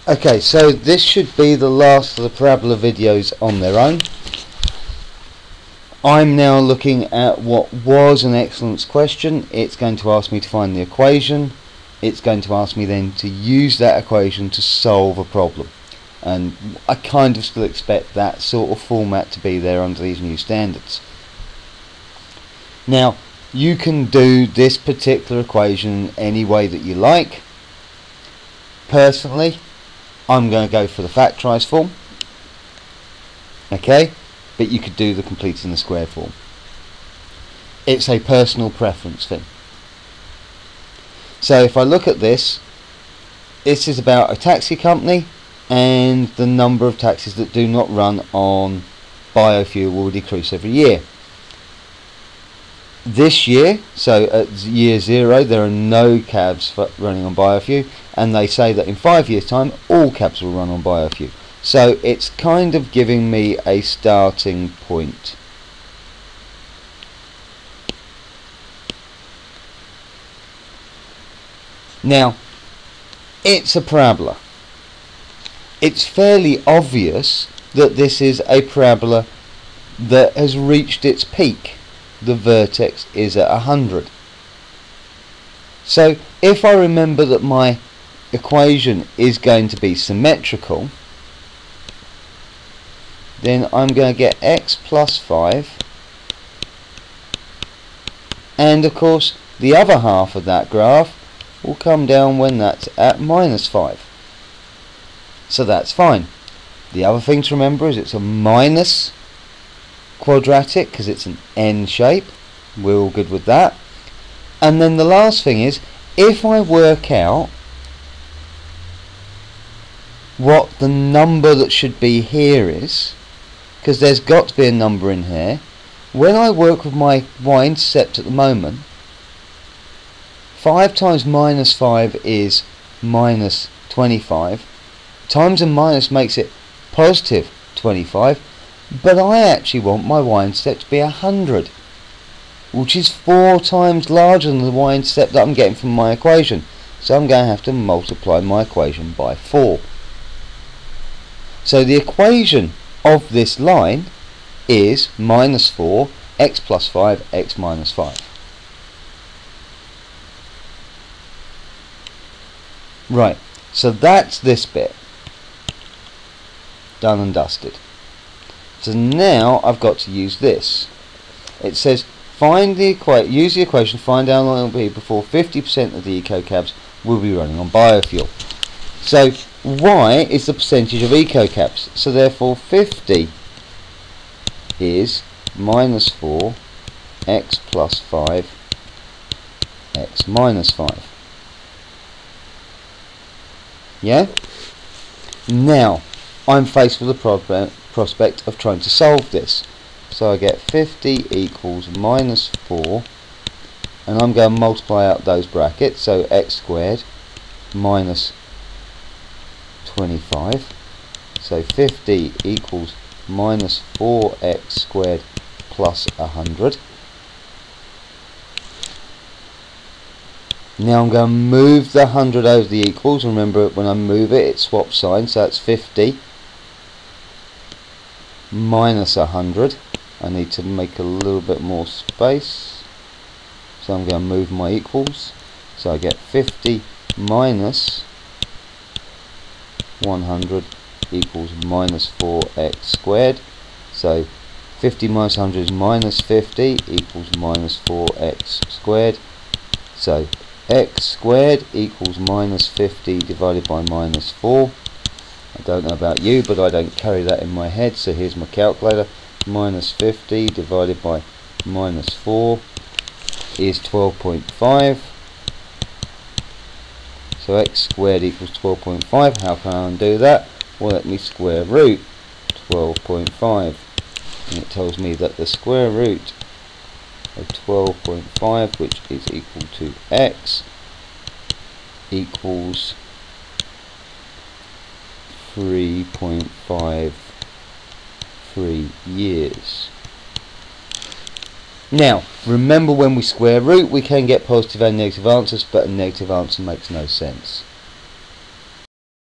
Okay, so this should be the last of the parabola videos on their own. I'm now looking at what was an excellence question. It's going to ask me to find the equation. It's going to ask me then to use that equation to solve a problem. And I kind of still expect that sort of format to be there under these new standards. Now, you can do this particular equation any way that you like. Personally, I'm going to go for the factorised form. Okay, but you could do the completing the square form. It's a personal preference thing. So if I look at this, this is about a taxi company and the number of taxis that do not run on biofuel will decrease every year. This year, so at year 0, there are no cabs running on biofuel, and they say that in 5 years' time all cabs will run on biofuel. So it's kind of giving me a starting point. Now, it's a parabola. It's fairly obvious that this is a parabola that has reached its peak. The vertex is at 100. So if I remember that my equation is going to be symmetrical, then I'm going to get x plus 5, and of course the other half of that graph will come down when that's at minus 5. So that's fine. The other thing to remember is it's a minus quadratic because it's an N shape. We're all good with that. And then the last thing is, if I work out what the number that should be here is, because there's got to be a number in here, when I work with my y-intercept at the moment, 5 times minus 5 is minus 25, times a minus makes it positive 25, but I actually want my y-intercept to be 100, which is 4 times larger than the y-intercept that I'm getting from my equation. So I'm going to have to multiply my equation by 4. So the equation of this line is minus 4, x plus 5, x minus 5. Right, so that's this bit. Done and dusted. So now I've got to use this. It says use the equation to find out how long it will be before 50% of the eco cabs will be running on biofuel. So y is the percentage of eco cabs. So therefore 50 is minus 4 x plus 5 x minus 5. Yeah? Now I'm faced with the prospect of trying to solve this. So I get 50 equals minus 4, and I'm going to multiply out those brackets, so x squared minus 25. So 50 equals minus 4x squared plus 100. Now I'm going to move the 100 over the equals. Remember, when I move it, it swaps signs, so that's 50 minus 100. I need to make a little bit more space, so I'm going to move my equals. So I get 50 minus 100 equals minus 4x squared. So 50 minus 100 is minus 50 equals minus 4x squared. So x squared equals minus 50 divided by minus 4. I don't know about you, but I don't carry that in my head, so here's my calculator. Minus 50 divided by minus 4 is 12.5. So x squared equals 12.5. How can I undo that? Well, let me square root 12.5, and it tells me that the square root of 12.5, which is equal to x, equals 3.53 years. Now, remember, when we square root, we can get positive and negative answers, but a negative answer makes no sense.